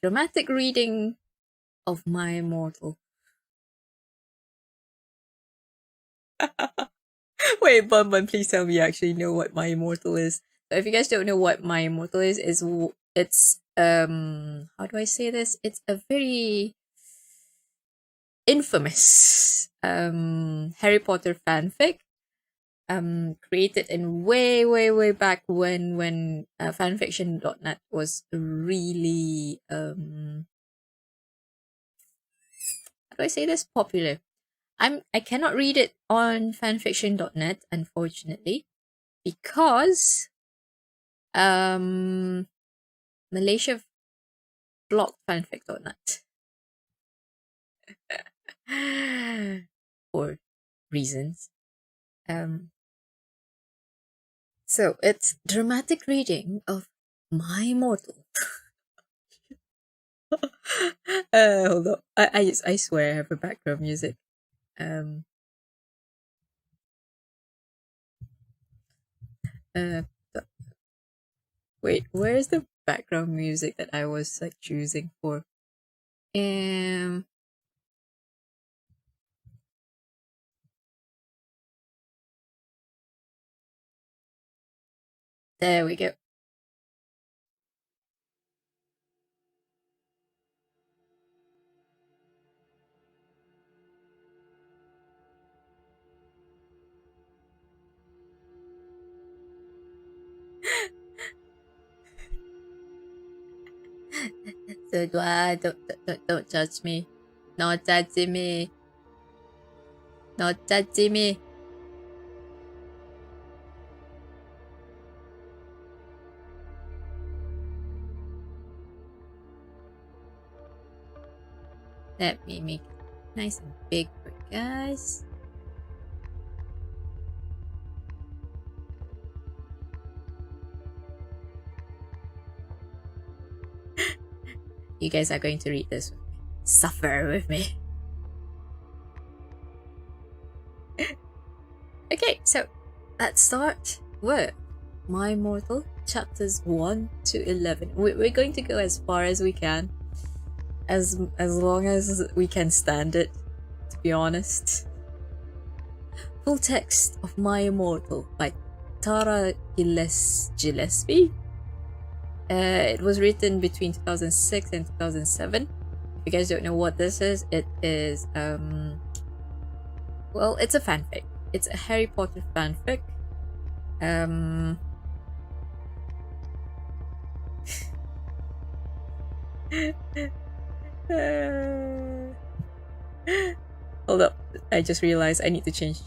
dramatic reading of My Immortal. Wait, Bun, please tell me you actually know what My Immortal is. So if you guys don't know what My Immortal is it's how do I say this? It's a very infamous Harry Potter fanfic created in way back when fanfiction.net was really how do I say this, popular. I cannot read it on fanfiction.net, unfortunately, because Malaysia blocked fanfic.net for reasons. So it's dramatic reading of My Immortal. Hold on. I swear I have a background music. Um uh Wait, where's the background music that I was like choosing for? Um there we go. So don't judge me. Not judging me. Not judging me. Let me make it nice and big for you guys. You guys are going to read this with me. Suffer with me. Okay, so let's start with My Immortal chapters 1 to 11. We're going to go as far as we can, as long as we can stand it, to be honest. Full text of My Immortal by Tara Gillespie. It was written between 2006 and 2007. If you guys don't know what this is, it is well, it's a fanfic. It's a Harry Potter fanfic. Hold up, I just realized I need to change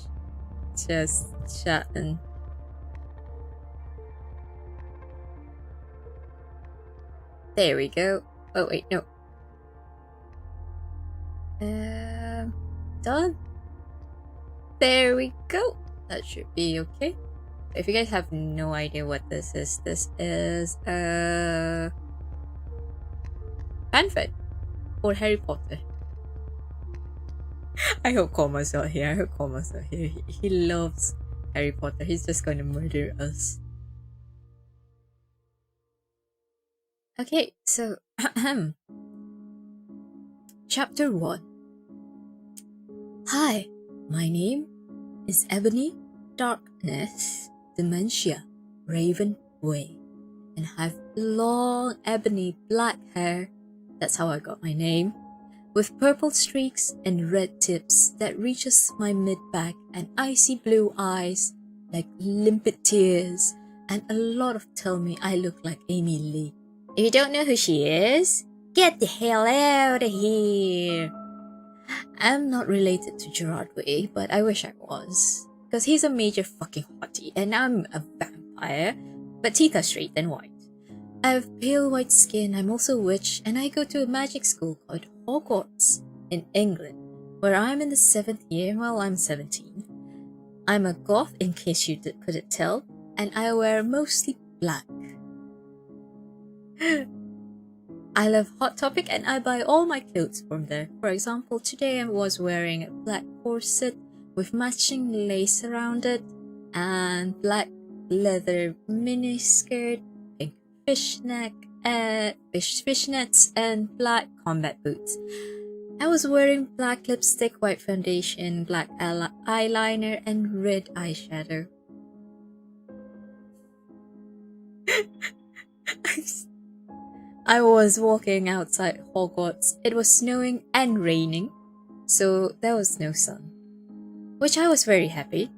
just chat and there we go. Oh wait, no. Done. There we go. That should be okay. If you guys have no idea what this is a fanfic for Harry Potter. I hope Koma's not here. He loves Harry Potter. He's just gonna murder us. Okay, so Chapter 1. Hi, my name is Ebony Darkness Dementia Raven Way, and have long ebony black hair. That's how I got my name. With purple streaks and red tips that reaches my mid-back, and icy blue eyes like limpid tears, and a lot of tell me I look like Amy Lee. If you don't know who she is, get the hell out of here. I'm not related to Gerard Way, but I wish I was. Because he's a major fucking hottie, and I'm a vampire, but teeth are straight and white. I have pale white skin, I'm also a witch, and I go to a magic school called Hogwarts in England, where I'm in the 7th year while I'm 17. I'm a goth, in case you couldn't tell, and I wear mostly black. I love Hot Topic and I buy all my clothes from there. For example, today I was wearing a black corset with matching lace around it, and black leather mini skirt, pink fishneck, fishnets, and black combat boots. I was wearing black lipstick, white foundation, black eyeliner, and red eyeshadow. I was walking outside Hogwarts. It was snowing and raining, so there was no sun, which I was very happy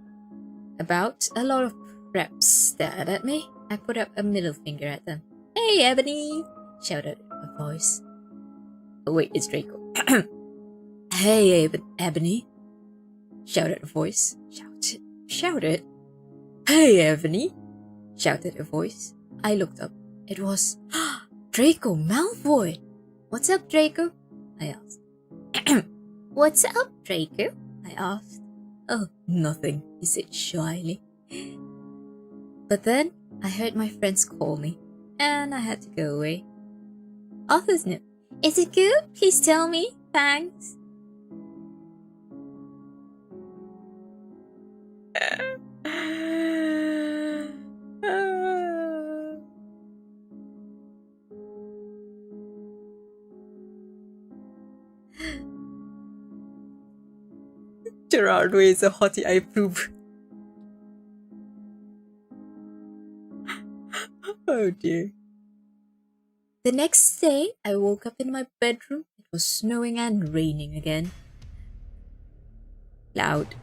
about. A lot of preps stared at me. I put up a middle finger at them. "Hey, Ebony!" shouted a voice. Oh wait, it's Draco. "Hey, Ebony!" shouted a voice. Shouted? "Hey, Ebony!" shouted a voice. I looked up. It was Draco Malfoy. "What's up, Draco?" I asked. "What's up, Draco?" I asked. "Oh, nothing," he said shyly. But then I heard my friends call me, and I had to go away. Author's note. Is it good? Please tell me. Thanks. Gerard Way is a hottie, I approve. Oh dear. The next day, I woke up in my bedroom. It was snowing and raining again. Loud.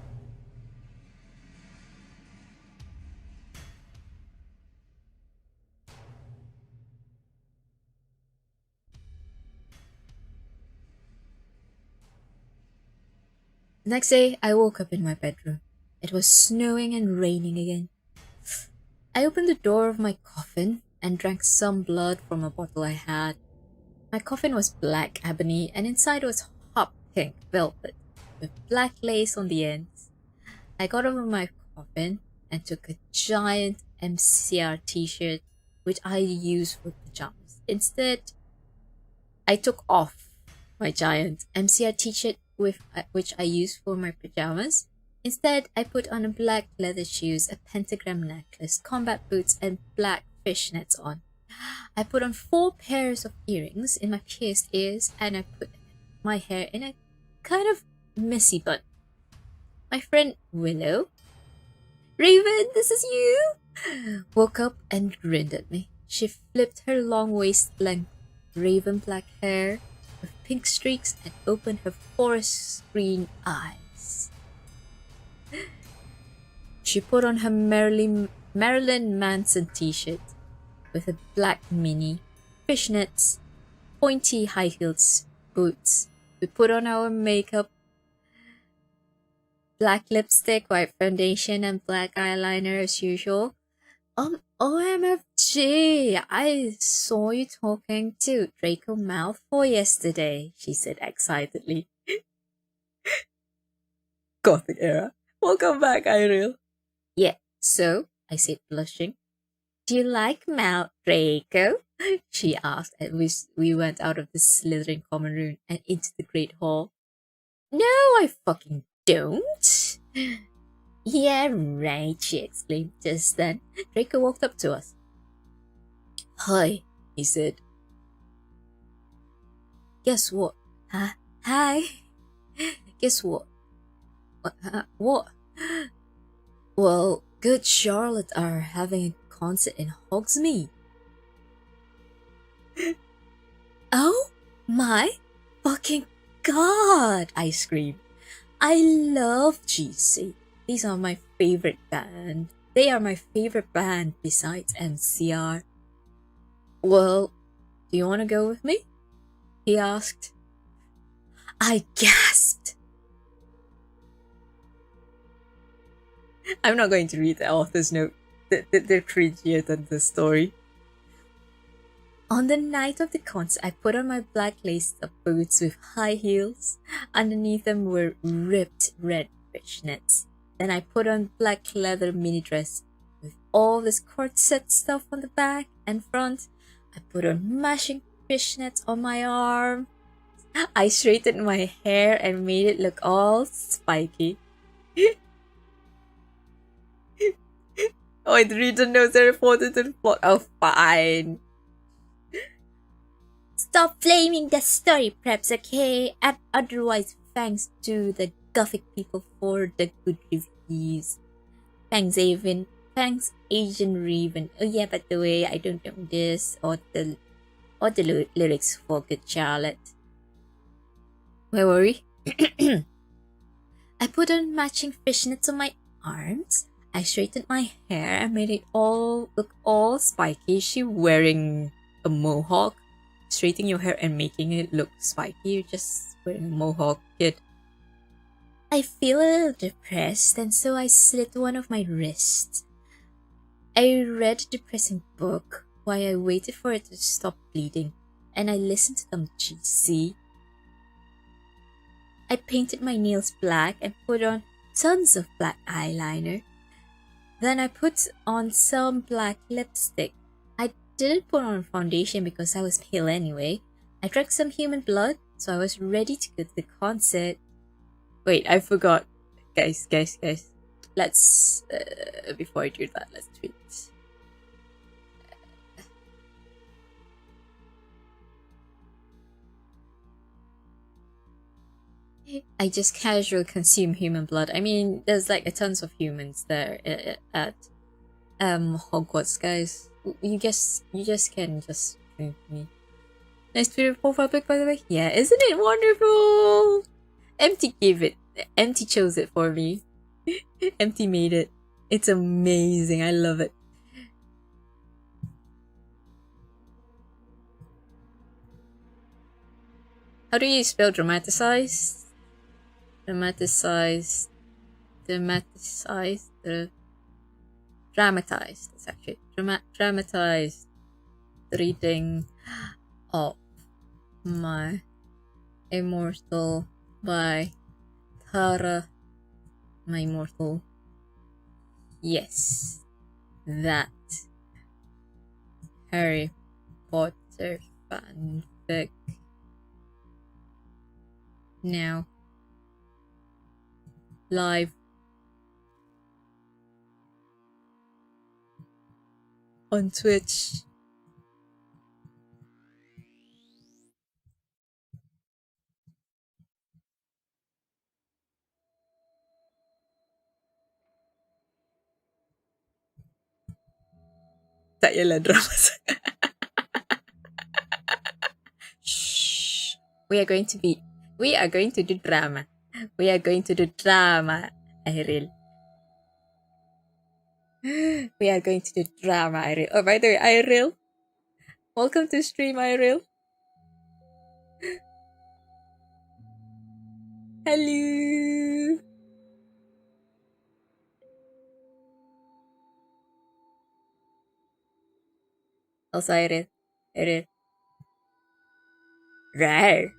The next day, I woke up in my bedroom. It was snowing and raining again. I opened the door of my coffin and drank some blood from a bottle I had. My coffin was black ebony and inside was hot pink velvet with black lace on the ends. I got over my coffin and took a giant MCR t-shirt which I used for pajamas. Instead, I took off my giant MCR t-shirt which I used for my pajamas. Instead, I put on a black leather shoes, a pentagram necklace, combat boots, and black fishnets on. I put on 4 pairs of earrings in my pierced ears, and I put my hair in a kind of messy bun. My friend Willow, "Raven, this is you!" woke up and grinned at me. She flipped her long waist-length raven black hair with pink streaks and opened her forest green eyes. She put on her Marilyn Manson t-shirt with a black mini, fishnets, pointy high-heeled boots. We put on our makeup, black lipstick, white foundation, and black eyeliner as usual. OMFG, I saw you talking to Draco Malfoy yesterday, she said excitedly. Gothic era. Welcome back, Iril. Yeah, so, I said blushing. "Do you like Draco?" she asked as we went out of the Slytherin common room and into the Great Hall. "No, I fucking don't." "Yeah, right," she exclaimed. Just then, Draco walked up to us. "Hi," he said. "Guess what?" "Huh? Hi." "Guess what?" What? "Well, Good Charlotte are having a concert in Hogsmeade." "Oh my fucking god!" I screamed. I love GC. These are my favorite band. They are my favorite band besides MCR. "Well, do you want to go with me?" he asked. I gasped. I'm not going to read the author's note. They're cringier than the story. On the night of the concert, I put on my black lace-up boots with high heels. Underneath them were ripped red fishnets. Then I put on black leather mini dress with all this corset stuff on the back and front. I put on matching fishnets on my arm. I straightened my hair and made it look all spiky. Oh, the reader knows they're important to the plot. Oh, fine. Stop blaming the story preps, okay? And otherwise, thanks to the Gothic people for the good reviews. Thanks, Avon. Thanks, Asian Raven. Oh yeah, by the way, I don't know this or the lyrics for Good Charlotte. Where were we? I put on matching fishnets on my arms. I straightened my hair and made it all look all spiky. Is she wearing a mohawk? Straightening your hair and making it look spiky? You're just wearing a mohawk, kid. I feel a little depressed, and so I slit one of my wrists. I read a depressing book while I waited for it to stop bleeding, and I listened to some GC. I painted my nails black and put on tons of black eyeliner. Then I put on some black lipstick. I didn't put on foundation because I was pale anyway. I drank some human blood, so I was ready to go to the concert. Wait, I forgot. Guys. Let's, before I do that, let's tweet. I just casually consume human blood. I mean, there's like a tons of humans there at Hogwarts, guys. You just can just drink me. Nice Twitter profile pic, by the way. Yeah, isn't it wonderful? Empty gave it. Empty chose it for me. Empty made it. It's amazing. I love it. How do you spell dramatized? Dramatized. It's actually dramatized reading of My Immortal by Tara. My Immortal. Yes, that Harry Potter fanfic. Now live on Twitch. Tak yalah drama. Shh. We are going to do drama. We are going to do drama, Iril. We are going to do drama, Iril. Oh, by the way, Iril, welcome to stream, Iril. Hello. Also, Iril. Rar.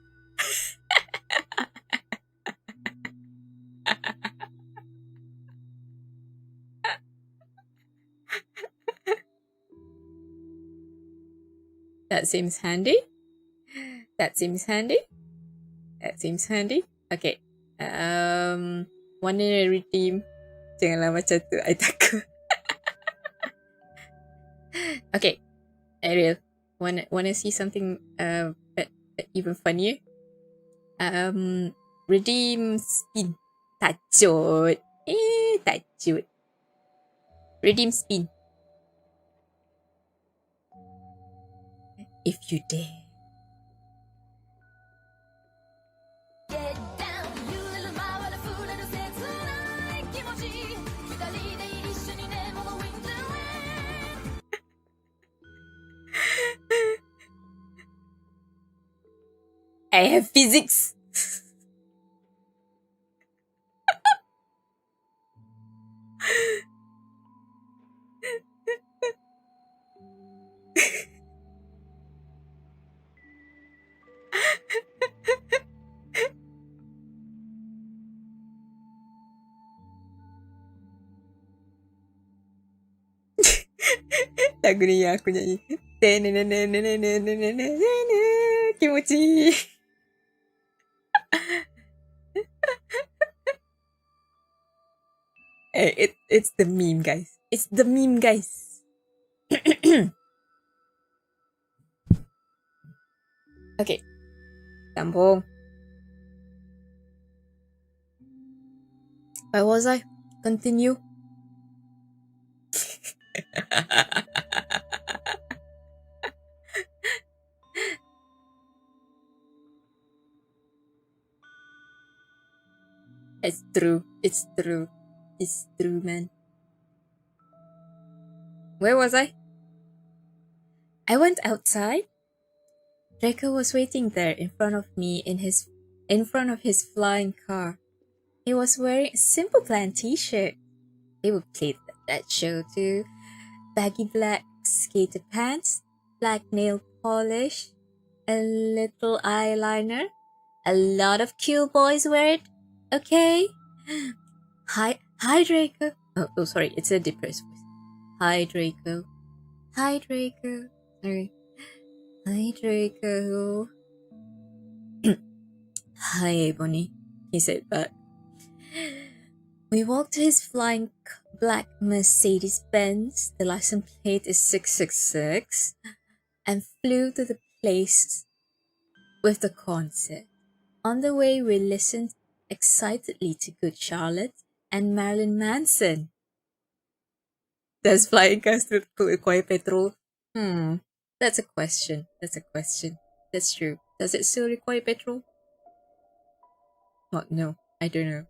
That seems handy. Okay. Wanna redeem? Janganlah macam tu. I takut. Okay. Ariel, wanna see something even funnier? Redeem spin. Tacut. Tacut. Redeem spin. If you dare. I have physics. Lagu ni yang aku nyanyi. Kimochi. It's the meme, guys. It's the meme, guys. Okay, Kampong. Where was I? Continue. It's true. It's true. It's true, man. Where was I? I went outside. Draco was waiting there in front of me in front of his flying car. He was wearing a Simple Plan t-shirt. He would play that show too. Baggy black skater pants, black nail polish, a little eyeliner. A lot of cool boys wear it. Okay? Hi Draco. Oh, sorry, it's a depressed voice. Hi Draco. Hi Draco. Sorry. Hi Draco. Hi Ebony, he said back. We walked to his flying black Mercedes Benz, the license plate is 666, and flew to the place with the concert. On the way, we listened excitedly to Good Charlotte and Marilyn Manson. Does flying cars require petrol? That's a question. That's a question. That's true. Does it still require petrol? Oh, no, I don't know.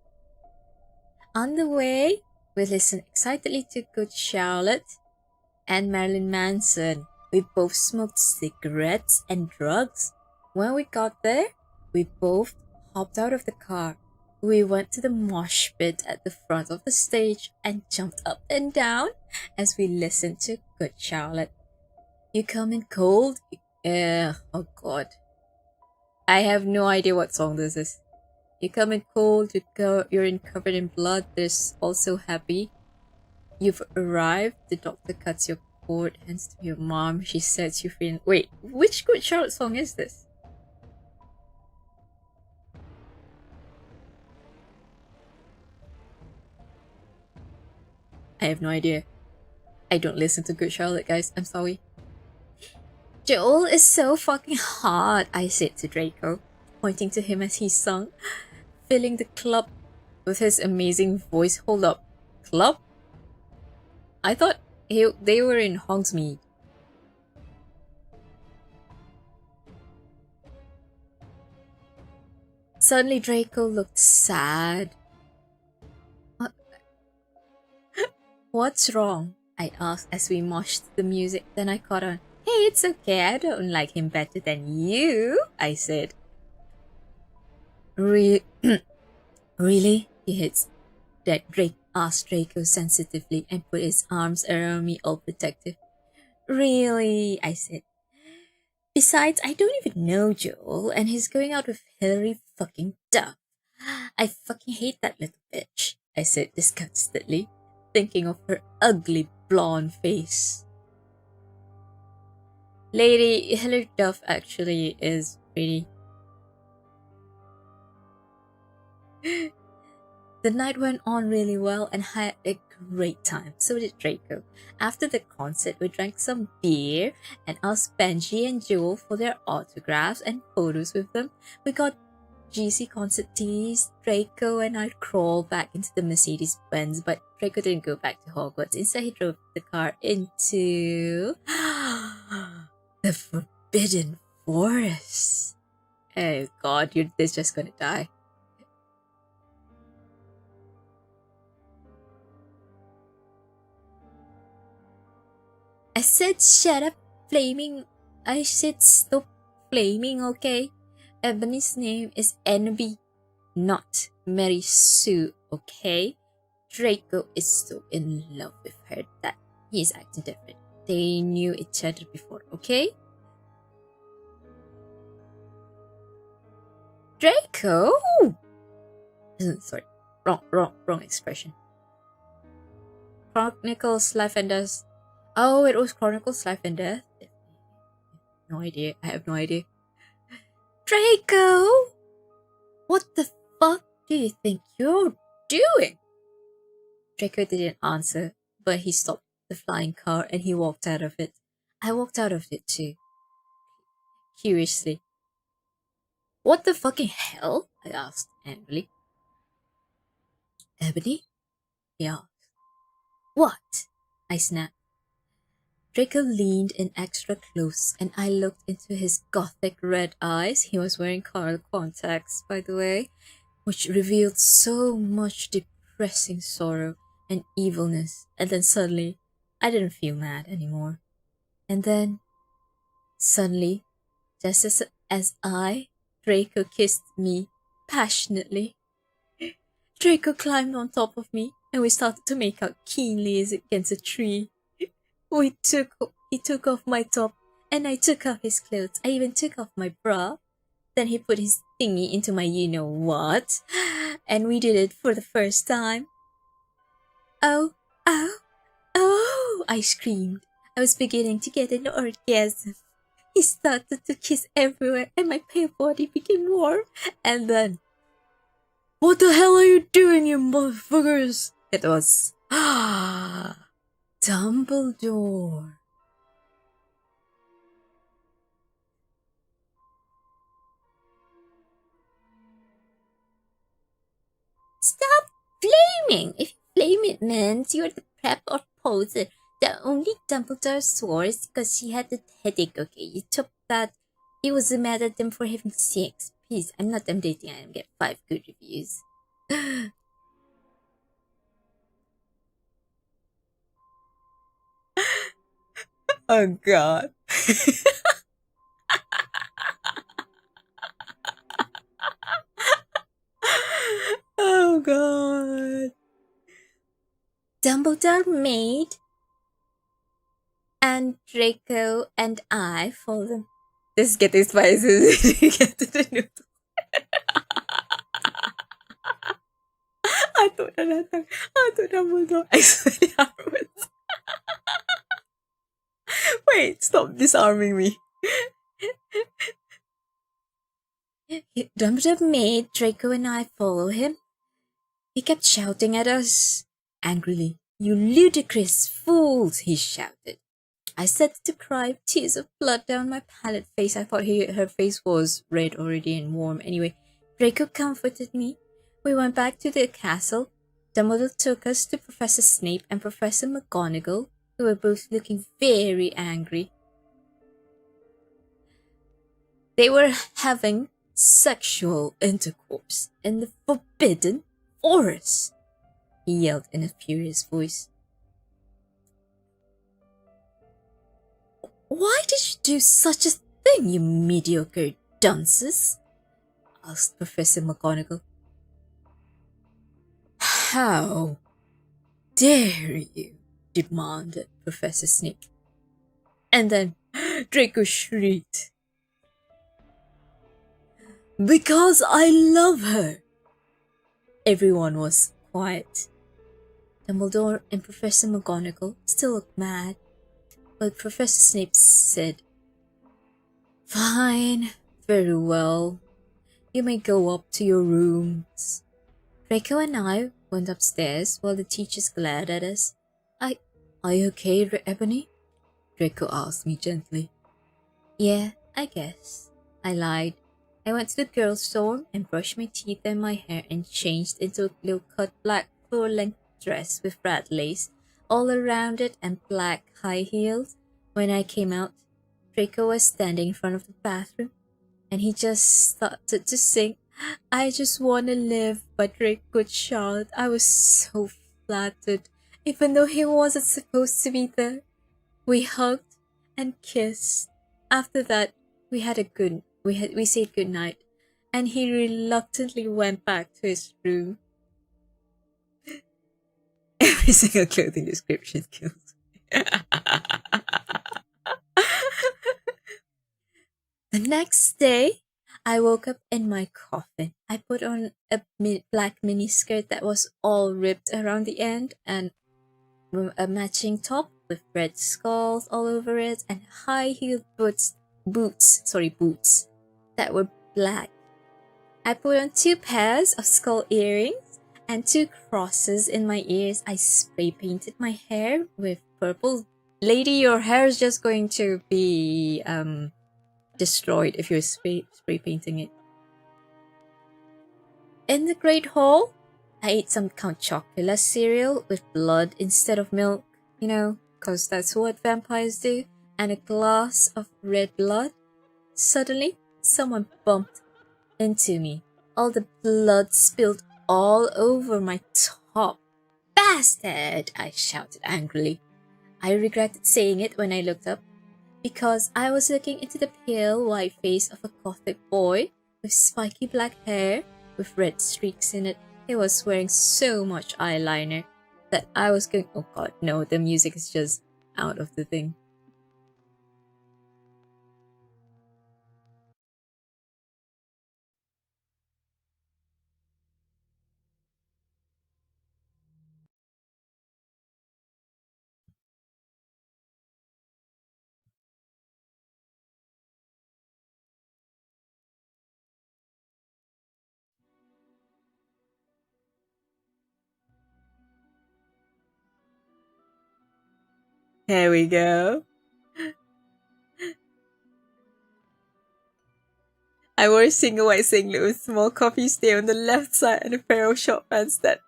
On the way, we listened excitedly to Good Charlotte and Marilyn Manson. We both smoked cigarettes and drugs. When we got there, we both hopped out of the car. We went to the mosh pit at the front of the stage and jumped up and down as we listened to Good Charlotte. You come in cold? Oh god. I have no idea what song this is. You come in cold, you're in covered in blood, there's also happy. You've arrived, the doctor cuts your cord, hands to your mom, she sets you free. Wait, which Good Charlotte song is this? I have no idea. I don't listen to Good Charlotte, guys. I'm sorry. Joel is so fucking hot, I said to Draco, pointing to him as he sung, filling the club with his amazing voice. Hold up. Club? I thought they were in Hogsmeade. Suddenly Draco looked sad. What's wrong? I asked as we moshed the music. Then I caught on. Hey, it's okay. I don't like him better than you, I said. Really? He hits. Drake asked Draco sensitively and put his arms around me all protective. Really? I said. Besides, I don't even know Joel, and he's going out with Hillary fucking Duff. I fucking hate that little bitch, I said disgustedly, thinking of her ugly blonde face. Lady Hillary Duff actually is pretty. The night went on really well and had a great time. So did Draco. After the concert, we drank some beer and asked Benji and Joel for their autographs and photos with them. We got GC concert tees. Draco and I crawled back into the Mercedes Benz, but Draco didn't go back to Hogwarts. Instead, he drove the car into the Forbidden Forest. Oh god, they're just gonna die. I said shut up flaming. I said stop flaming, okay? Ebony's name is Envy, not Mary Sue, okay? Draco is so in love with her that he's acting different. They knew each other before, okay? Draco! Sorry, wrong expression. Chronicles Life and Death. Oh, it was Chronicles Life and Death? No idea. I have no idea. Draco! What the fuck do you think you're doing? Draco didn't answer, but he stopped the flying car and he walked out of it. I walked out of it too. Curiously. What the fucking hell? I asked angrily. Ebony? He asked. What? I snapped. Draco leaned in extra close, and I looked into his gothic red eyes. He was wearing colored contacts, by the way, which revealed so much depressing sorrow and evilness. And then suddenly, I didn't feel mad anymore. And then, suddenly, just as Draco kissed me passionately. Draco climbed on top of me, and we started to make out keenly as against a tree. He took off my top, and I took off his clothes. I even took off my bra. Then he put his thingy into my you-know-what, and we did it for the first time. Oh, oh, oh, I screamed. I was beginning to get an orgasm. He started to kiss everywhere, and my pale body became warm. And then, what the hell are you doing, you motherfuckers? It was, Dumbledore. Stop flaming! If you flame, it means you're the prep or poser. The only Dumbledore swore is because she had a headache, okay? You took that. He was mad at them for having 6. Please, I'm not done dating. I get 5 good reviews. Oh god. Oh god. Dumbledore made and Draco and I follow them. This is getting spicy. Get to the noodles. Ato na natang. Ato na mo to. Actually, wait, stop disarming me. Dumbledore made Draco and I follow him. He kept shouting at us angrily. You ludicrous fools, he shouted. I started to cry, tears of blood down my pallid face. I thought her face was red already and warm. Anyway, Draco comforted me. We went back to the castle. Dumbledore took us to Professor Snape and Professor McGonagall, who were both looking very angry. They were having sexual intercourse in the Forbidden Forest, he yelled in a furious voice. Why did you do such a thing, you mediocre dunces? Asked Professor McGonagall. How dare you? Demanded Professor Snape. And then Draco shrieked. Because I love her. Everyone was quiet. Dumbledore and Professor McGonagall still looked mad, but Professor Snape said, Fine, very well. You may go up to your rooms. Draco and I went upstairs while the teachers glared at us. Are you okay, Ebony? Draco asked me gently. Yeah, I guess. I lied. I went to the girls' dorm and brushed my teeth and my hair and changed into a low-cut black floor-length dress with red lace all around it and black high heels. When I came out, Draco was standing in front of the bathroom and he just started to sing, I Just Wanna Live by Drake Goodchild. I was so flattered, even though he wasn't supposed to be there. We hugged and kissed. After that, we said goodnight, and he reluctantly went back to his room. Every single clothing description kills. The next day, I woke up in my coffin. I put on a black miniskirt that was all ripped around the end and a matching top with red skulls all over it and high-heeled boots that were black. I put on 2 pairs of skull earrings and 2 crosses in my ears. I spray painted my hair with purple. Lady, your hair is just going to be destroyed if you're spray painting it. In the Great Hall, I ate some Count Chocula cereal with blood instead of milk, you know, because that's what vampires do, and a glass of red blood. Suddenly, someone bumped into me. All the blood spilled all over my top. Bastard! I shouted angrily. I regretted saying it when I looked up, because I was looking into the pale white face of a gothic boy with spiky black hair with red streaks in it. He was wearing so much eyeliner that I was going, oh god, no, the music is just out of the thing. Here we go. I wore a single white singlet with small coffee stain on the left side and a pair of short pants that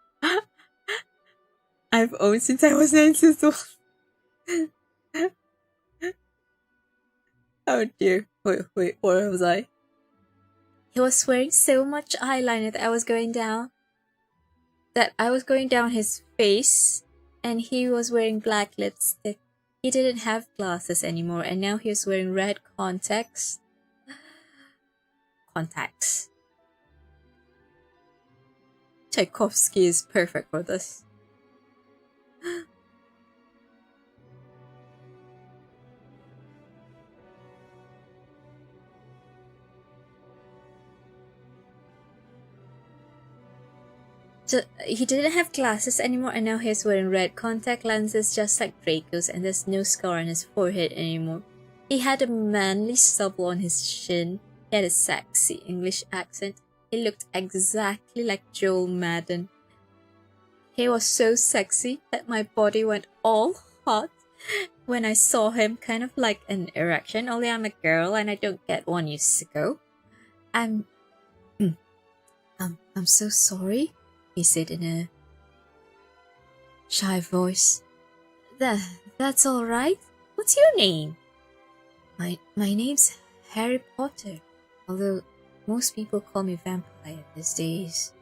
I've owned since I was 9 years old. Oh dear. Wait, where was I? He was wearing so much eyeliner that I was going down his face, and he was wearing black lipstick. He didn't have glasses anymore, and now he was wearing red contacts. Tchaikovsky is perfect for this. He didn't have glasses anymore, and now he's wearing red contact lenses just like Draco's, and there's no scar on his forehead anymore. He had a manly stubble on his chin. He had a sexy English accent. He looked exactly like Joel Madden. He was so sexy that my body went all hot when I saw him, kind of like an erection, only I'm a girl and I don't get one years ago. I'm so sorry, he said in a shy voice. That's all right. What's your name? My name's Harry Potter, although most people call me Vampire these days.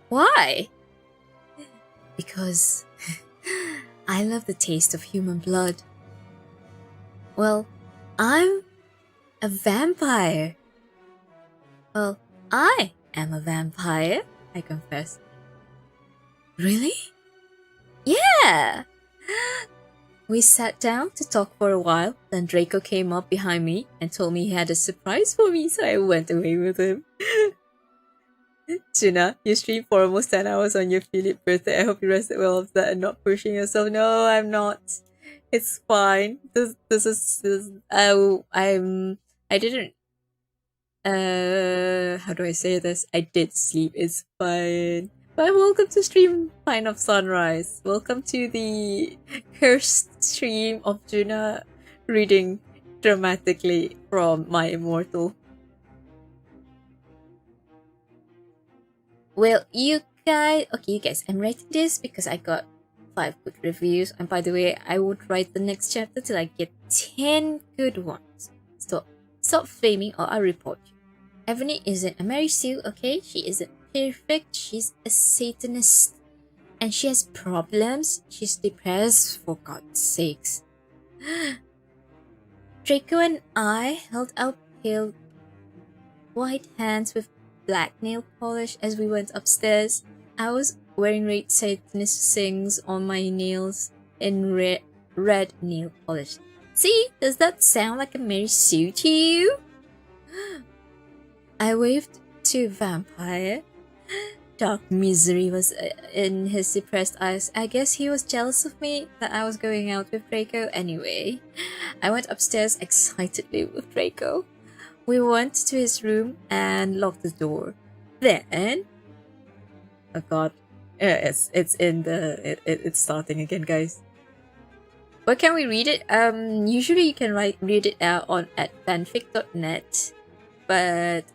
Why? Because I love the taste of human blood. Well, I'm a vampire. Well, I am a vampire, I confess. Really? Yeah! We sat down to talk for a while, then Draco came up behind me and told me he had a surprise for me, so I went away with him. Juna, you streamed for almost 10 hours on your Philip birthday. I hope you rested well of that and not pushing yourself. No, I'm not. It's fine. I didn't, how do I say this? I did sleep. It's fine. But welcome to stream Pine of Sunrise. Welcome to the cursed stream of Juna reading dramatically from My Immortal. Well, you guys, I'm writing this because I got 5 good reviews. And by the way, I would write the next chapter till I get 10 good ones. Stop flaming or I'll report you. Ebony isn't a Mary Sue, okay? She isn't perfect. She's a Satanist. And she has problems. She's depressed, for God's sakes. Draco and I held out pale white hands with black nail polish as we went upstairs. I was wearing red Satanist things on my nails and red nail polish. See, does that sound like a Mary Sue to you? I waved to Vampire. Dark misery was in his depressed eyes. I guess he was jealous of me that I was going out with Draco anyway. I went upstairs excitedly with Draco. We went to his room and locked the door. Then, oh god, it's in the it's starting again, guys. Where can we read it? Usually you can read it on at fanfic.net, but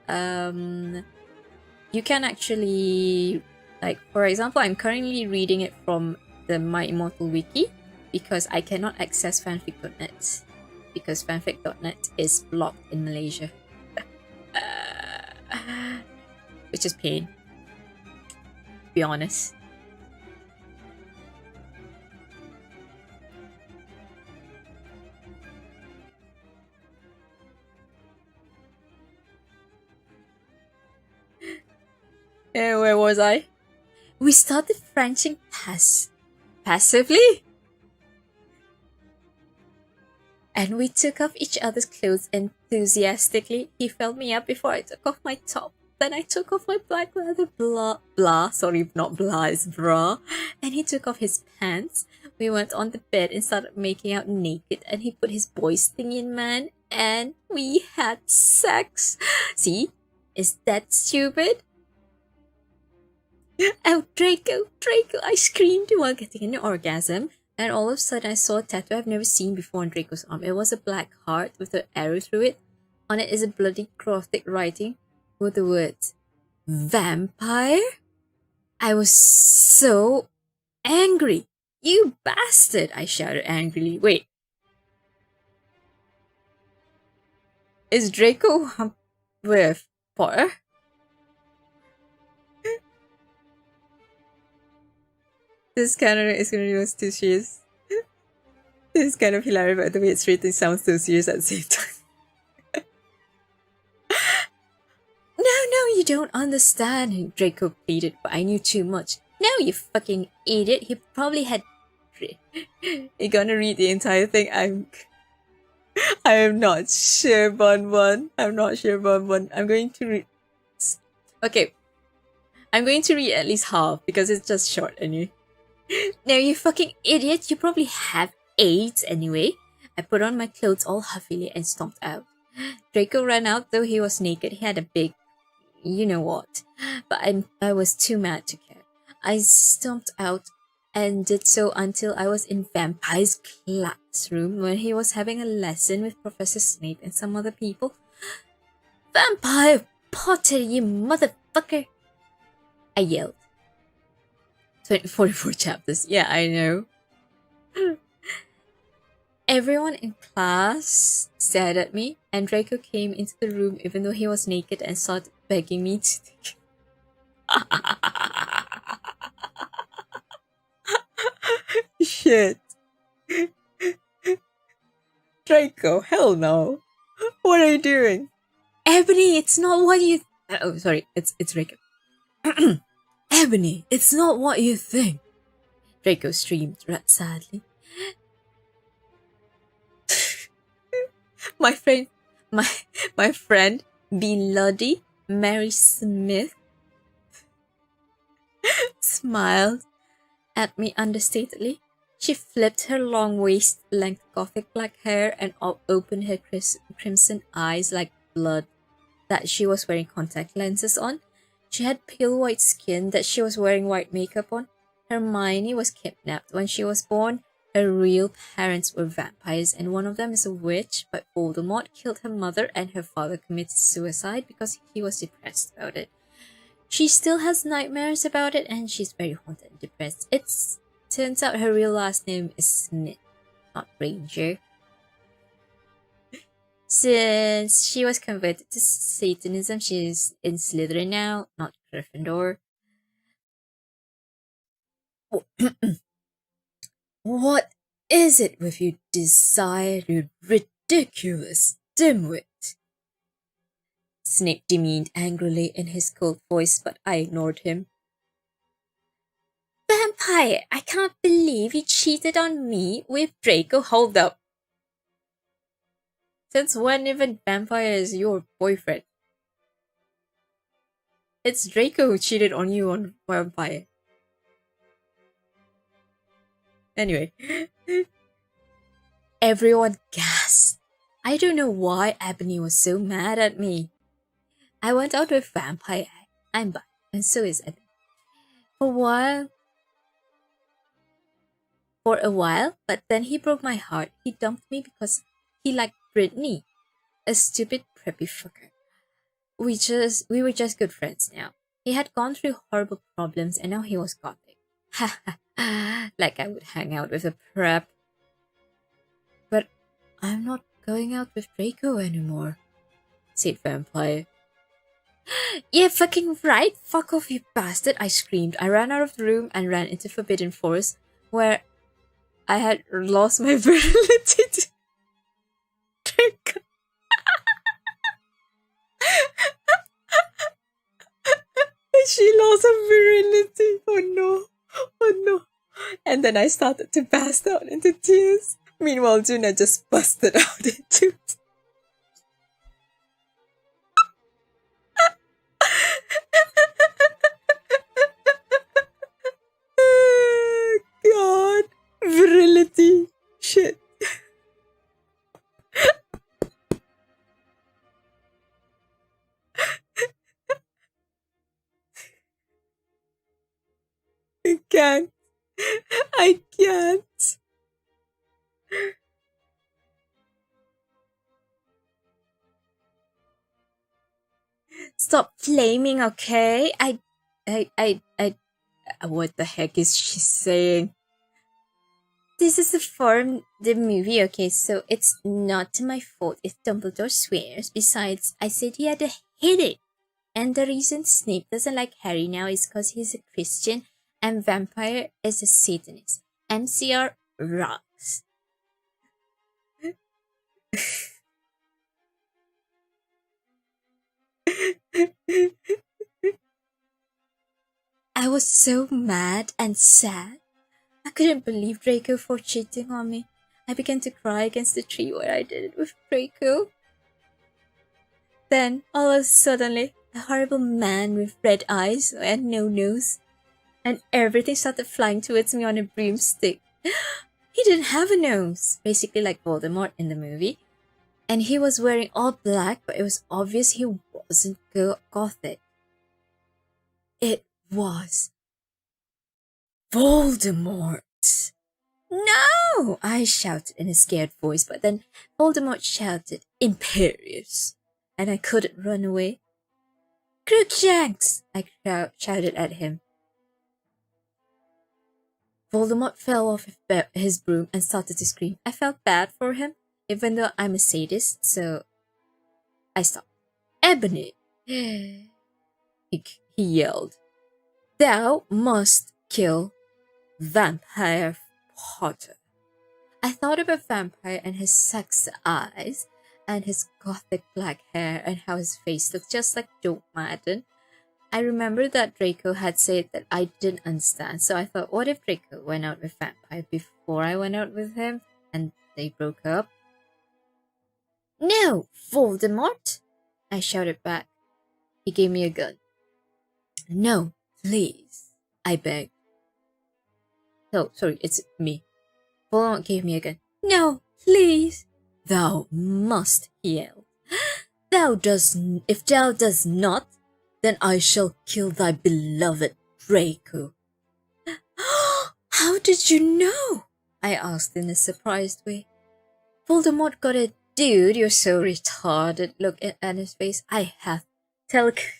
you can actually, like, for example, I'm currently reading it from the My Immortal wiki because I cannot access fanfic.net because fanfic.net is blocked in Malaysia. Which is pain, to be honest. Where was I? We started Frenching passively? And we took off each other's clothes enthusiastically. He filled me up before I took off my top. Then I took off my black leather sorry, not blah, it's bra. And he took off his pants. We went on the bed and started making out naked. And he put his boy's thing in, man. And we had sex. See? Is that stupid? Oh, Draco, I screamed while getting an orgasm. And all of a sudden, I saw a tattoo I've never seen before on Draco's arm. It was a black heart with an arrow through it. On it is a bloody Gothic writing with the words, vampire? I was so angry. You bastard, I shouted angrily. Wait. Is Draco with Potter? This Canada is going to be too serious. This is kind of hilarious, but the way it's written sounds so serious at the same time. No, you don't understand, Draco pleaded, but I knew too much. No, you fucking idiot. He probably had... You're gonna read the entire thing? I am not sure, Bon. I'm not sure, Bon. I'm going to read... Okay. I'm going to read at least half, because it's just short anyway. No, you fucking idiot. You probably have AIDS anyway. I put on my clothes all huffily and stomped out. Draco ran out, though he was naked. He had a big... you know what. But I was too mad to care. I stomped out and did so until I was in Vampire's classroom when he was having a lesson with Professor Snape and some other people. Vampire Potter, you motherfucker! I yelled. 44 chapters. Yeah, I know. Everyone in class stared at me, and Draco came into the room even though he was naked and started begging me to take... Shit. Draco, hell no. What are you doing? Ebony, it's not what you... oh, sorry, it's Draco. Ebony, it's not what you think. Draco screamed sadly. My friend, Bloody Mary Smith, smiled at me understatedly. She flipped her long waist-length Gothic black hair and opened her crimson eyes like blood that she was wearing contact lenses on. She had pale white skin that she was wearing white makeup on. Hermione was kidnapped when she was born. Her real parents were vampires, and one of them is a witch, but Voldemort killed her mother and her father committed suicide because he was depressed about it. She still has nightmares about it, and she's very haunted and depressed. Turns out her real last name is Smith, not Ranger. Since she was converted to Satanism, she's in Slytherin now, not Gryffindor. What is it with you, Desire, you ridiculous dimwit? Snape demeaned angrily in his cold voice, but I ignored him. Vampire, I can't believe you cheated on me with Draco. Hold up. Since when even Vampire is your boyfriend? It's Draco who cheated on you on Vampire. Anyway. Everyone gasped. I don't know why Ebony was so mad at me. I went out with Vampire. I'm bi, and so is Ebony. For a while, but then he broke my heart. He dumped me because he liked Brittany. A stupid preppy fucker. We were just good friends now. He had gone through horrible problems and now he was gothic. Ha ha ha! Like I would hang out with a prep. But I'm not going out with Draco anymore, said Vampire. Yeah, fucking right! Fuck off, you bastard! I screamed. I ran out of the room and ran into Forbidden Forest, where I had lost my virginity to Draco. She lost her virility. Oh no. Oh no. And then I started to burst out into tears. Meanwhile, Juna just busted out into God. Virility. Shit. I can't. I can't. Stop flaming, okay? What the heck is she saying? This is the movie, okay? So it's not my fault if Dumbledore swears. Besides, I said he had to hit it. And the reason Snape doesn't like Harry now is because he's a Christian and Vampire is a Satanist. MCR rocks. I was so mad and sad. I couldn't believe Draco for cheating on me. I began to cry against the tree where I did it with Draco. Then, all of a sudden, a horrible man with red eyes and no nose, and everything started flying towards me on a broomstick. He didn't have a nose, basically like Voldemort in the movie, and he was wearing all black, but it was obvious he wasn't gothic. It was Voldemort. No! I shouted in a scared voice, but then Voldemort shouted, imperious, and I couldn't run away. Crookshanks! I shouted at him. Voldemort fell off his broom and started to scream. I felt bad for him, even though I'm a sadist, so I stopped. Ebony! He yelled. Thou must kill Vampire Potter. I thought of a vampire and his sex eyes and his gothic black hair and how his face looked just like Joe Madden. I remember that Draco had said that I didn't understand, so I thought, what if Draco went out with Vampire before I went out with him and they broke up? No, Voldemort! I shouted back. He gave me a gun. No, please, I begged. Oh, sorry, it's me. Voldemort gave me a gun. No, please. Thou must, he yelled. If thou does not, then I shall kill thy beloved Draco. How did you know? I asked in a surprised way. Voldemort got a dude, you're so retarded look at his face. I have telekinesis.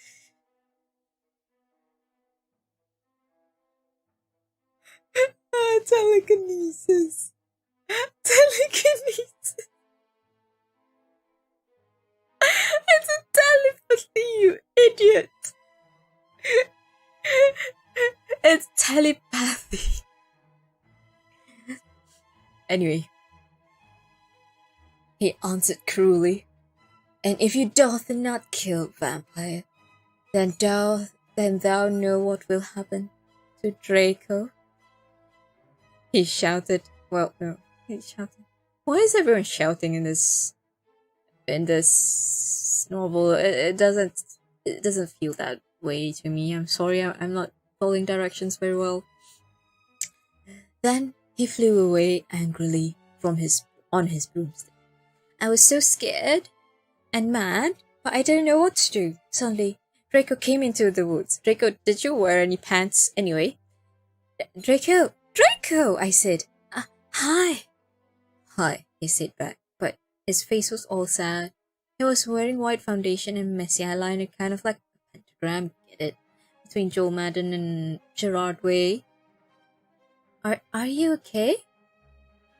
Telekinesis. It's a telepathy, you idiot. It's telepathy. Anyway, he answered cruelly, and if you doth not kill Vampire, then thou know what will happen to Draco. He shouted. Well, no, he shouted. Why is everyone shouting in this novel? It doesn't feel that way to me. I'm sorry, I'm not following directions very well. Then he flew away angrily on his broomstick. I was so scared and mad, but I didn't know what to do. Suddenly, Draco came into the woods. Draco, did you wear any pants anyway? Draco, I said. Hi. Hi, he said back, but his face was all sad. He was wearing white foundation and messy eyeliner, kind of like a pentagram, get it? between Joe Madden and Gerard Way. Are you okay?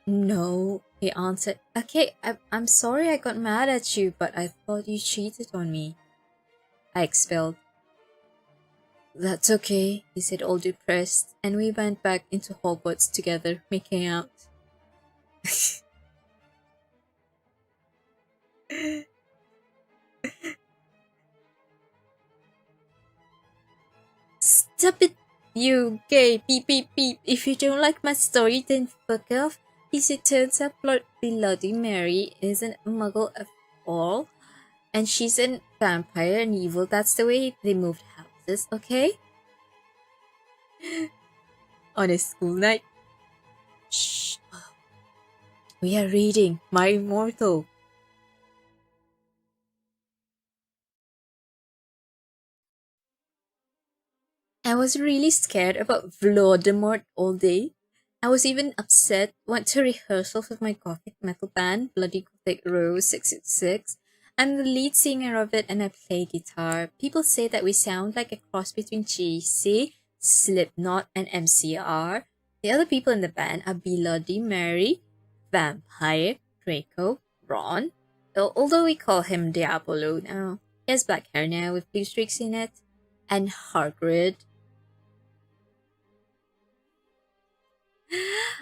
No, he answered. Okay, I'm sorry I got mad at you, but I thought you cheated on me. I expelled. That's okay, he said, all depressed, and we went back into Hogwarts together, making out. Stop it, you gay beep beep beep. If you don't like my story, then fuck off. It turns out Bloody Mary isn't a muggle at all, and she's a vampire and evil. That's the way they moved houses, okay? On a school night. Shh. We are reading My Immortal. I was really scared about Voldemort all day. I was even upset, went to rehearsals with my gothic metal band, Bloody Gothic Row 666. I'm the lead singer of it and I play guitar. People say that we sound like a cross between GC, Slipknot, and MCR. The other people in the band are Bloody Mary, Vampire, Draco, Ron, although we call him Diabolo now. He has black hair now with blue streaks in it, and Hagrid.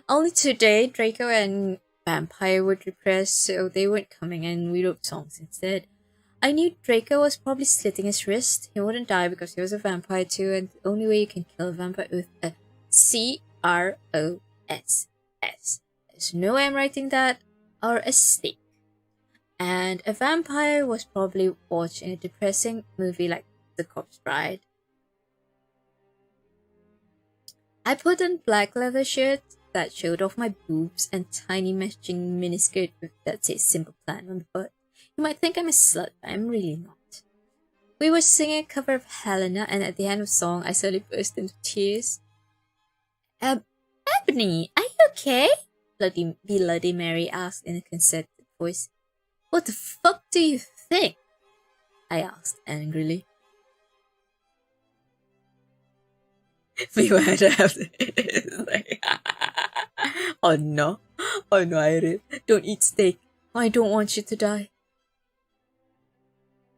Only today, Draco and Vampire were depressed, so they weren't coming and we wrote songs instead. I knew Draco was probably slitting his wrist. He wouldn't die because he was a vampire too, and the only way you can kill a vampire with a CROSS. There's no way I'm writing that, or a stick. And a vampire was probably watching a depressing movie like The Corpse Bride. I put on black leather shirt that showed off my boobs and tiny matching miniskirt that says Simple Plan on the butt. You might think I'm a slut, but I'm really not. We were singing a cover of Helena, and at the end of the song, I suddenly burst into tears. Ebony, are you okay? Bloody Mary asked in a concerted voice. What the fuck do you think? I asked angrily. We were like, oh no, Iris, don't eat steak. I don't want you to die.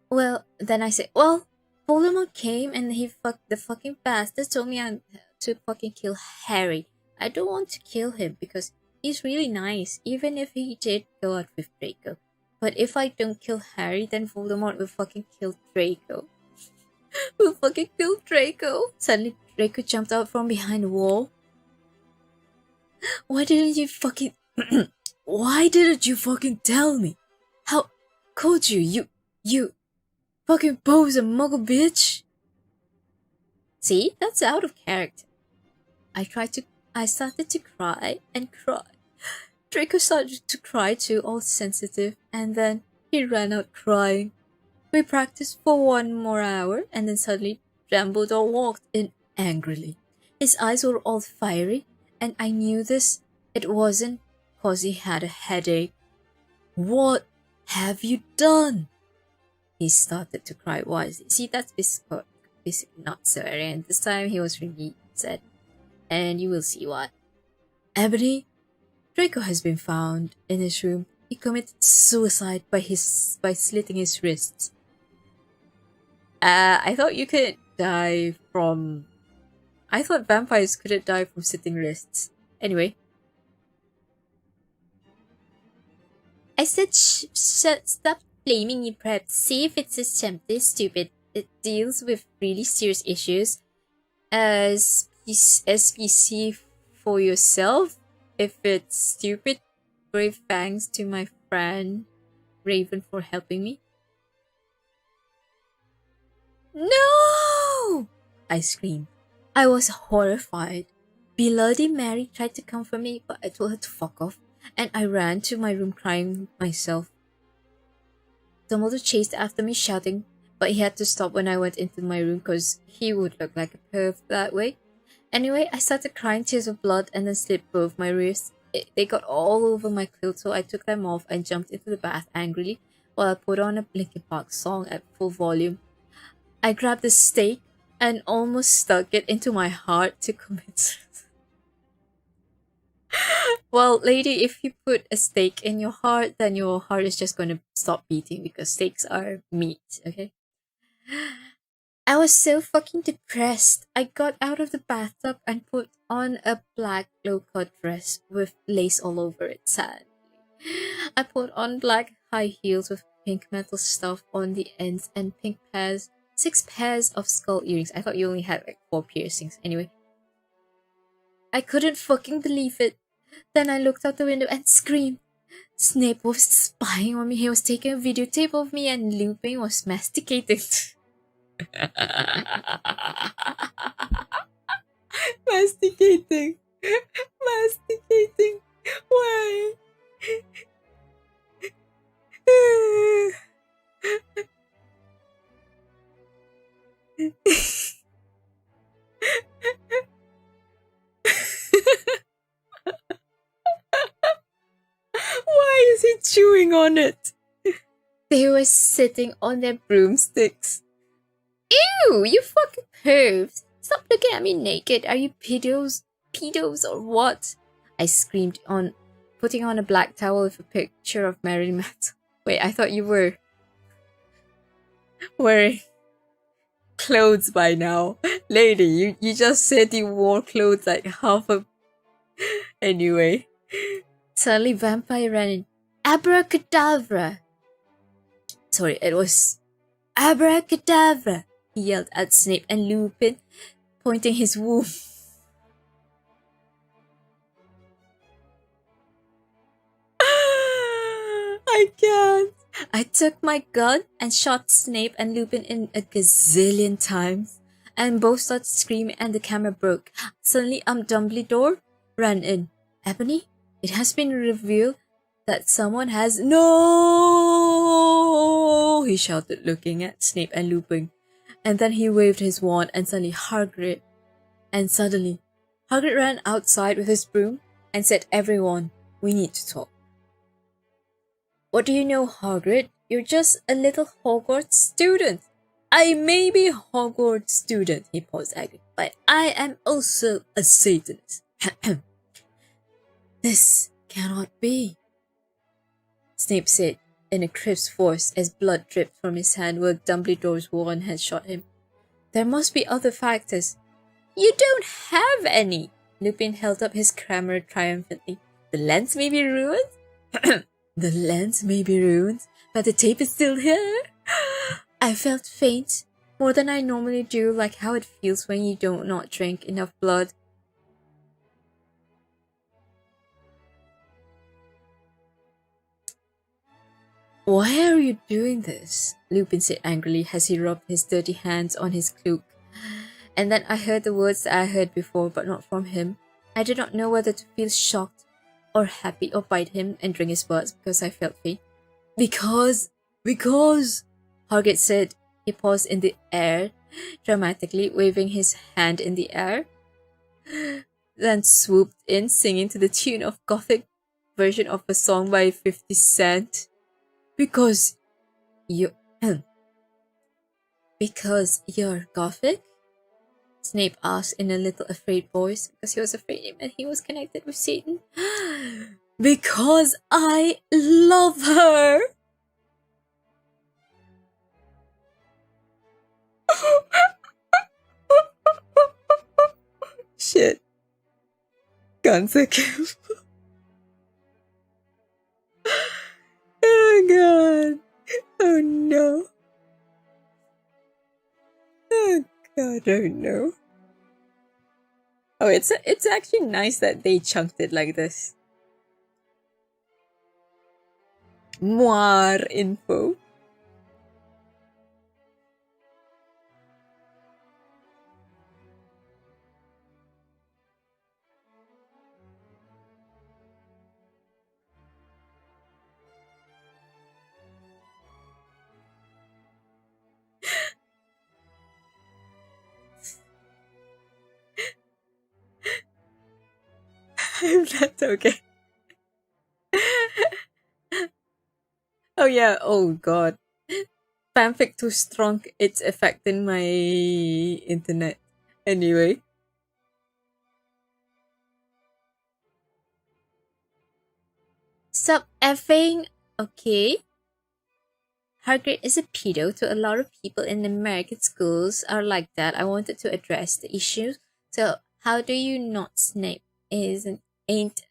Well, then I said, well, Voldemort came and the fucking bastard told me to fucking kill Harry. I don't want to kill him because he's really nice, even if he did go out with Draco. But if I don't kill Harry, then Voldemort will fucking kill Draco. Will fucking kill Draco. Suddenly, Draco jumped out from behind the wall. Why didn't you fucking... Why didn't you fucking tell me? How could you? You fucking pose a muggle bitch. See? That's out of character. I started to cry and cry. Draco started to cry too, all sensitive, and then he ran out crying. We practiced for 1 more hour, and then suddenly Dumbledore walked in angrily. His eyes were all fiery, and I knew this. It wasn't because he had a headache. What have you done? He started to cry wisely. See, that's basically not sorry, and this time he was really upset. And you will see what. Ebony, Draco has been found in his room. He committed suicide by slitting his wrists. I thought you could die from... I thought vampires couldn't die from slitting wrists. Anyway. I said stop blaming you, perhaps. See if it's simply stupid. It deals with really serious issues. As SPC for yourself. If it's stupid, brave thanks to my friend Raven for helping me. No! I screamed. I was horrified. Bloody Mary tried to comfort me, but I told her to fuck off, and I ran to my room crying myself. Dumbledore chased after me shouting, but he had to stop when I went into my room because he would look like a perv that way. Anyway, I started crying tears of blood and then slit both my wrists. They got all over my clothes, so I took them off and jumped into the bath angrily while I put on a Linkin Park song at full volume. I grabbed a steak and almost stuck it into my heart to commit suicide. Well, lady, if you put a stake in your heart, then your heart is just going to stop beating because stakes are meat, okay? I was so fucking depressed. I got out of the bathtub and put on a black low-cut dress with lace all over it, sadly. I put on black high heels with pink metal stuff on the ends and pink pairs, 6 pairs of skull earrings. I thought you only had like 4 piercings. Anyway, I couldn't fucking believe it. Then I looked out the window and screamed. Snape was spying on me. He was taking a videotape of me and Lupin was masticating. Masticating. Masticating. Why? Why is he chewing on it? They were sitting on their broomsticks. Ew, you fucking pervs. Stop looking at me naked. Are you pedos? Pedos or what? I screamed on putting on a black towel with a picture of Marilyn Manson. Wait, I thought you were wearing clothes by now. Lady, you just said you wore clothes like half a... Anyway. Suddenly Vampire ran in. Abracadabra! Sorry, it was... Abracadabra! He yelled at Snape and Lupin, pointing his womb. I can't. I took my gun and shot Snape and Lupin in a gazillion times. And both started screaming and the camera broke. Suddenly, Dumbledore ran in. Ebony, it has been revealed that someone has... No! He shouted, looking at Snape and Lupin. And then he waved his wand and suddenly Hagrid ran outside with his broom and said, Everyone, we need to talk. What do you know, Hagrid? You're just a little Hogwarts student. I may be a Hogwarts student, he paused Hagrid, but I am also a Satanist. This cannot be, Snape said in a crisp voice as blood dripped from his hand where Dumbledore's wand had shot him. There must be other factors. You don't have any! Lupin held up his camera triumphantly. The lens may be ruined? The lens may be ruined, but the tape is still here. I felt faint, more than I normally do, like how it feels when you don't not drink enough blood. Why are you doing this? Lupin said angrily as he rubbed his dirty hands on his cloak. And then I heard the words that I heard before, but not from him. I did not know whether to feel shocked or happy or bite him and drink his words because I felt faint. Because, Hagrid said. He paused in the air, dramatically waving his hand in the air, then swooped in, singing to the tune of Gothic version of a song by 50 Cent. Because you're Gothic? Snape asked in a little afraid voice because he was afraid him and he was connected with Satan. Because I love her! Shit. Cancer kill. Oh god. Oh no. Oh god, oh no. Oh, it's actually nice that they chunked it like this. More info. I'm not okay. Oh yeah, oh god. fanfic too strong. It's affecting my internet. Anyway. Stop effing. Okay. Hargrave is a pedo to a lot of people in American schools are like that. I wanted to address the issue. So how do you not Snape isn't ain't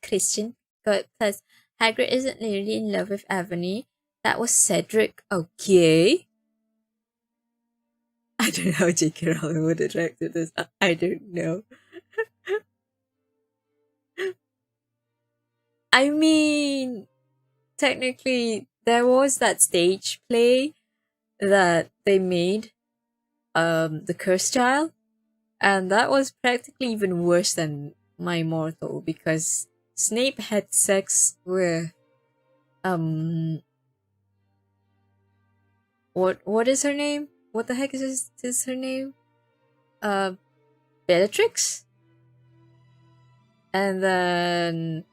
Christian? But plus Hagrid isn't literally in love with Avony. That was Cedric. Okay. I don't know how J.K. Rowling would have directed this. I don't know. I mean, technically, there was that stage play that they made, The Cursed Child, and that was practically even worse than My Immortal because Snape had sex with um what is her name? What the heck is her name? Uh, Bellatrix, and then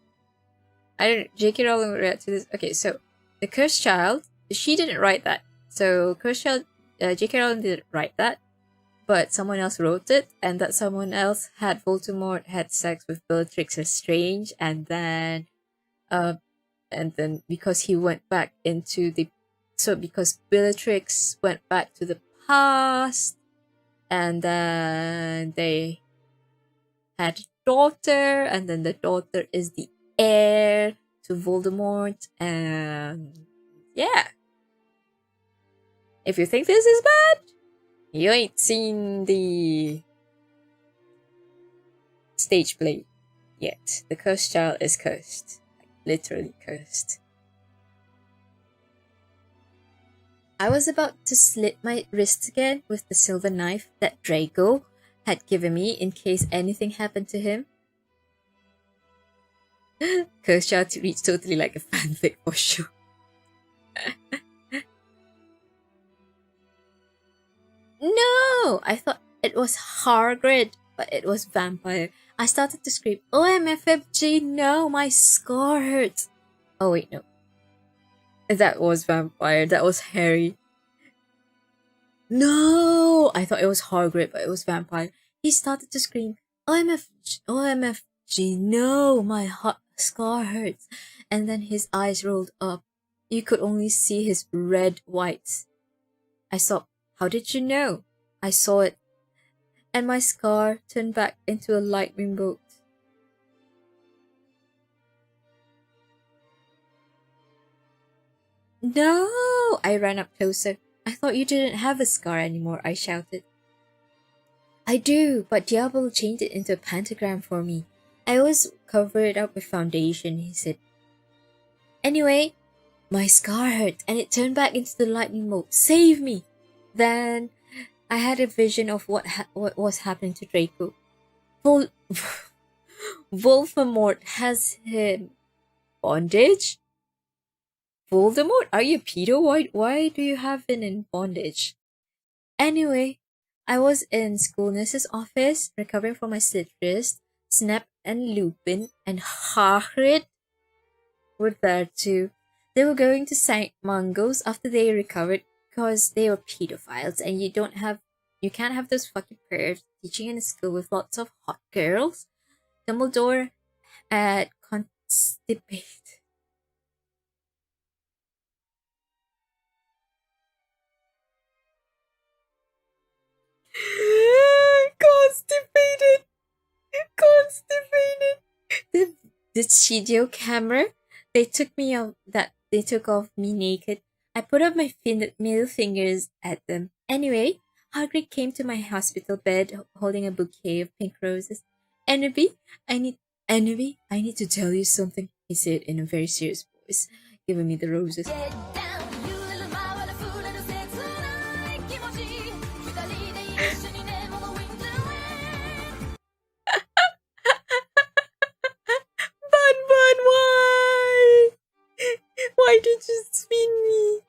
I don't. J.K. Rowling read to this. Okay, so The Cursed Child. She didn't write that. So Cursed Child. J.K. Rowling didn't write that, but someone else wrote it, and that someone else had Voldemort had sex with Bellatrix Lestrange, and then because he went back into the, so because Bellatrix went back to the past, and then they had a daughter, and then the daughter is the heir to Voldemort, and yeah. If you think this is bad, you ain't seen the stage play yet. The Cursed Child is cursed. Like, literally cursed. I was about to slit my wrist again with the silver knife that Draco had given me in case anything happened to him. Cursed Child reads totally like a fanfic for sure. No! I thought it was Hargrid, but it was vampire. I started to scream, OMFFG, no, my scar hurts. Oh wait, no. That was vampire, that was Harry. No! I thought it was Hargrid, but it was vampire. He started to scream, OMFG, no, my scar hurts. And then his eyes rolled up. You could only see his red whites. I saw, how did you know? I saw it. And my scar turned back into a lightning bolt. No! I ran up closer. I thought you didn't have a scar anymore, I shouted. I do, but Diablo changed it into a pentagram for me. I always cover it up with foundation, he said. Anyway, my scar hurt and it turned back into the lightning bolt. Save me! Then I had a vision of what was happening to Draco. Voldemort has him bondage? Voldemort? Are you pedo? Why do you have him in bondage? Anyway, I was in school nurse's office, recovering from my slit wrist. Snap and Lupin and Hagrid were there too. They were going to St. Mungo's after they recovered because they were pedophiles, and you can't have those fucking pervs teaching in a school with lots of hot girls. Dumbledore had constipated. Constipated. The studio camera. They took off me naked. I put up my middle fingers at them. Anyway, Hagrid came to my hospital bed holding a bouquet of pink roses. Envy, I need to tell you something, he said in a very serious voice, giving me the roses. Bun, why? Why did you spin me?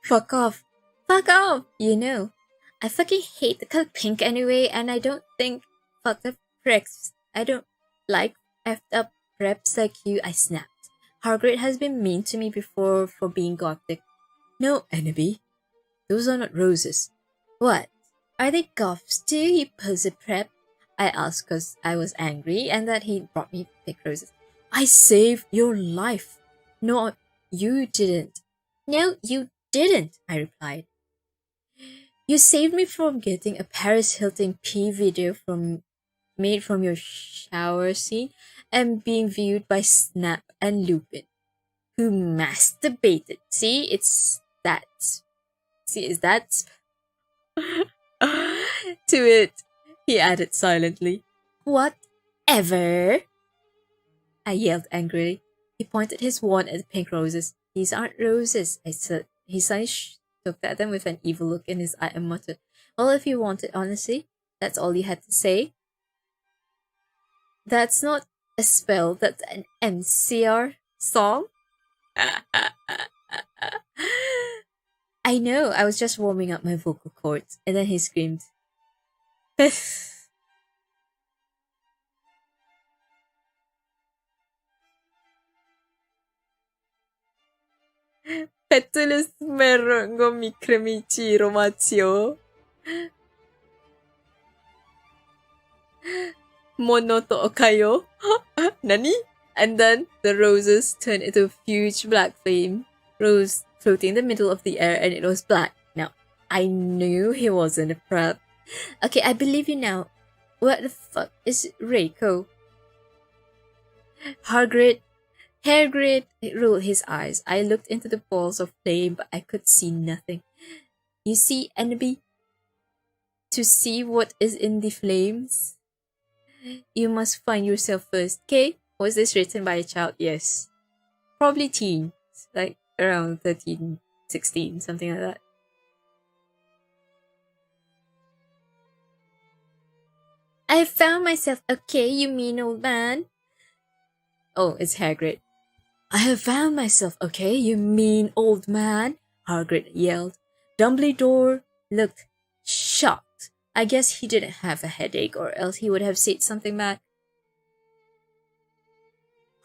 Fuck off. Fuck off, you know. I fucking hate the color pink anyway, and I don't think fuck the pricks. I don't like effed up preps like you, I snapped. Hargreet has been mean to me before for being gothic. No, Annabie. Those are not roses. What? Are they goths too, you pussy prep? I asked because I was angry and that he brought me pink roses. I saved your life. No, you didn't. No, you didn't, I replied. You saved me from getting a Paris Hilton P video made from your shower scene and being viewed by Snap and Lupin, who masturbated. See, it's that. See, is that to it? He added silently. Whatever! I yelled angrily. He pointed his wand at the pink roses. These aren't roses, I said. He suddenly looked at them with an evil look in his eye and muttered, well, if you wanted honesty, that's all you had to say. That's not a spell, that's an MCR song. I know, I was just warming up my vocal cords. And then he screamed. Petulus meron go mikremichi romatio. Monoto kayo? Nani? And then the roses turned into a huge black flame, rose floating in the middle of the air, and it was black. Now, I knew he wasn't a prep. Okay, I believe you now. What the fuck is Reiko? Hagrid rolled his eyes. I looked into the balls of flame, but I could see nothing. You see, Annabie? To see what is in the flames, you must find yourself first, okay? Was this written by a child? Yes. Probably teen. Like around 13, 16, something like that. I have found myself, okay, you mean old man? Oh, it's Hagrid. I have found myself, okay, you mean old man? Hagrid yelled. Dumbledore looked shocked. I guess he didn't have a headache, or else he would have said something back.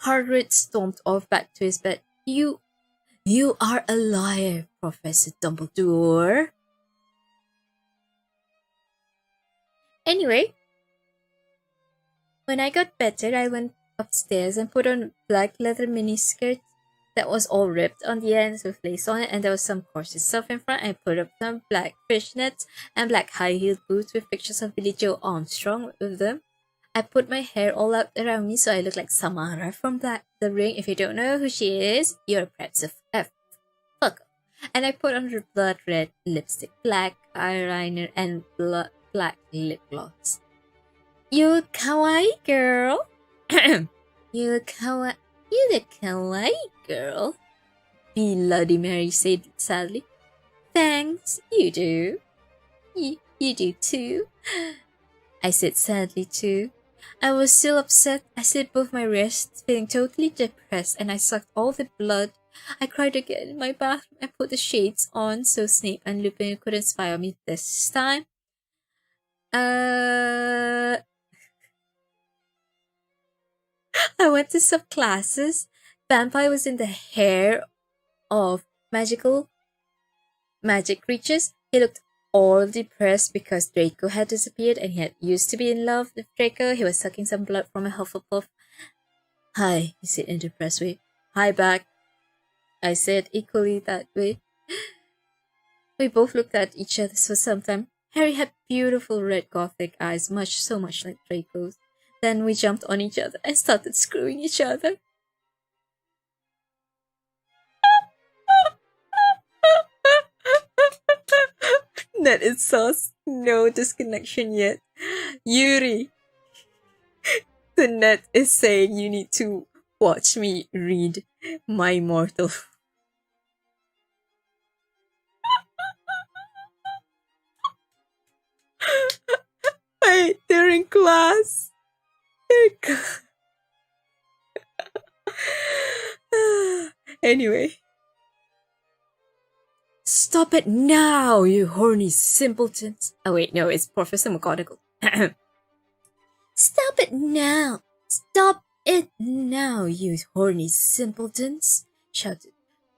Hagrid stomped off back to his bed. You are a liar, Professor Dumbledore. Anyway, when I got better, I went upstairs and put on a black leather miniskirt that was all ripped on the ends with lace on it, and there was some corset stuff in front. I put up some black fishnets and black high-heeled boots with pictures of Billy Joe Armstrong with them. I put my hair all up around me so I look like Samara from The Ring. If you don't know who she is, you're perhaps a fuck. And I put on blood red lipstick, black eyeliner, and black lip gloss. You look kawaii, girl. You look kawaii, girl. Bloody Mary said sadly. Thanks, you do. You do too. I said sadly too. I was still upset. I slit both my wrists, feeling totally depressed, and I sucked all the blood. I cried again in my bathroom and put the shades on so Snape and Lupin couldn't spy on me this time. I went to some classes. Vampire was in the hair of magic creatures. He looked all depressed because Draco had disappeared and he had used to be in love with Draco. He was sucking some blood from a Hufflepuff. Hi, he said in a depressed way. Hi back, I said equally that way. We both looked at each other for some time. Harry had beautiful red gothic eyes, so much like Draco's. Then we jumped on each other and started screwing each other. That is sauce. No disconnection yet. Yuri. The net is saying you need to watch me read My Immortal. Hey, they're in class. Anyway. Stop it now, you horny simpletons. Oh wait, no, it's Professor McGonagall. Stop it now. Stop it now, you horny simpletons, shouted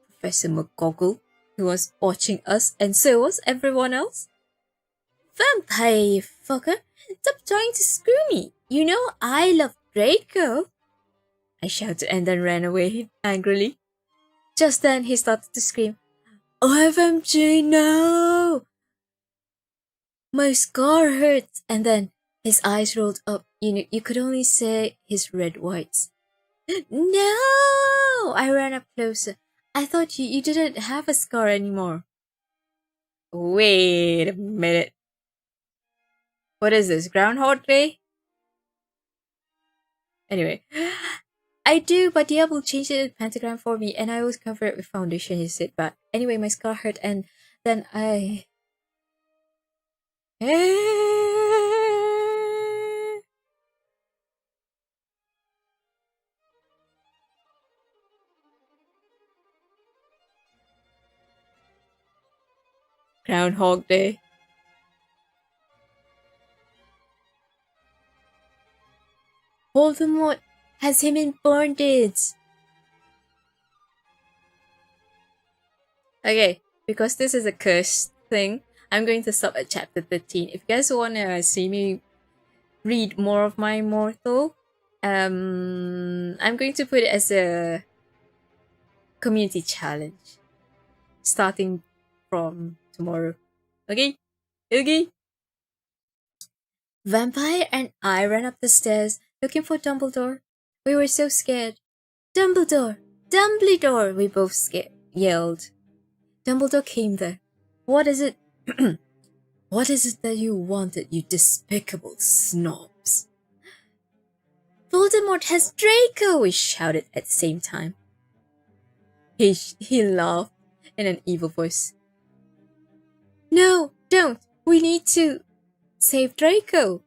Professor McGoggle, who was watching us, and so was everyone else. Vampire, you fucker! Stop trying to screw me! You know I love Draco! I shouted and then ran away angrily. Just then he started to scream, OMG, no! My scar hurts! And then his eyes rolled up. You could only say his red whites. No! I ran up closer. I thought you didn't have a scar anymore. Wait a minute. What is this, Groundhog Day? Anyway, I do, but Diablo changed it to pentagram for me, and I always cover it with foundation, he said back. Anyway, my scar hurt, and then I... Groundhog Day. Voldemort has him in bondage. Okay, because this is a cursed thing, I'm going to stop at chapter 13. If you guys want to see me read more of My Immortal, I'm going to put it as a community challenge starting from tomorrow. Okay? Okay? Vampire and I ran up the stairs looking for Dumbledore. We were so scared. Dumbledore! Dumbledore! We both yelled. Dumbledore came there. What is it? What is it that you wanted, you despicable snobs? Voldemort has Draco! We shouted at the same time. He laughed in an evil voice. No, don't! We need to save Draco!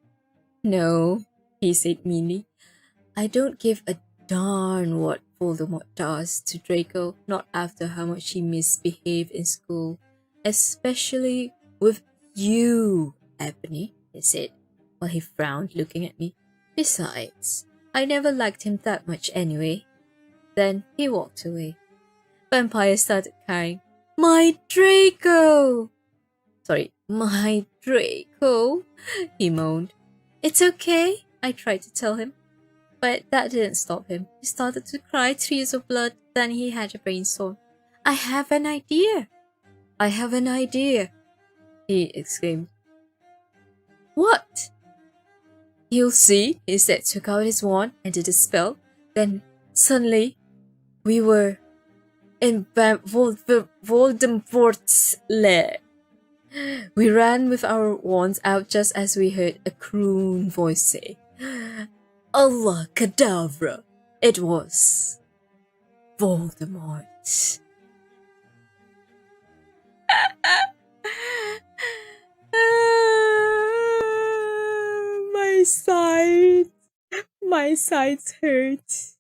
No, he said meanly. I don't give a darn what Voldemort does to Draco, not after how much he misbehaved in school, especially with you, Ebony, he said, while he frowned, looking at me. Besides, I never liked him that much anyway. Then he walked away. Vampire started crying. My Draco! Sorry, my Draco, he moaned. It's okay, I tried to tell him. But that didn't stop him. He started to cry tears of blood. Then he had a brainstorm. I have an idea. I have an idea, he exclaimed. What? You'll see, he said, took out his wand and did a spell. Then suddenly we were in Voldemort's lair. We ran with our wands out just as we heard a croon voice say, Allah Kadavra! It was Voldemort. My sides hurt.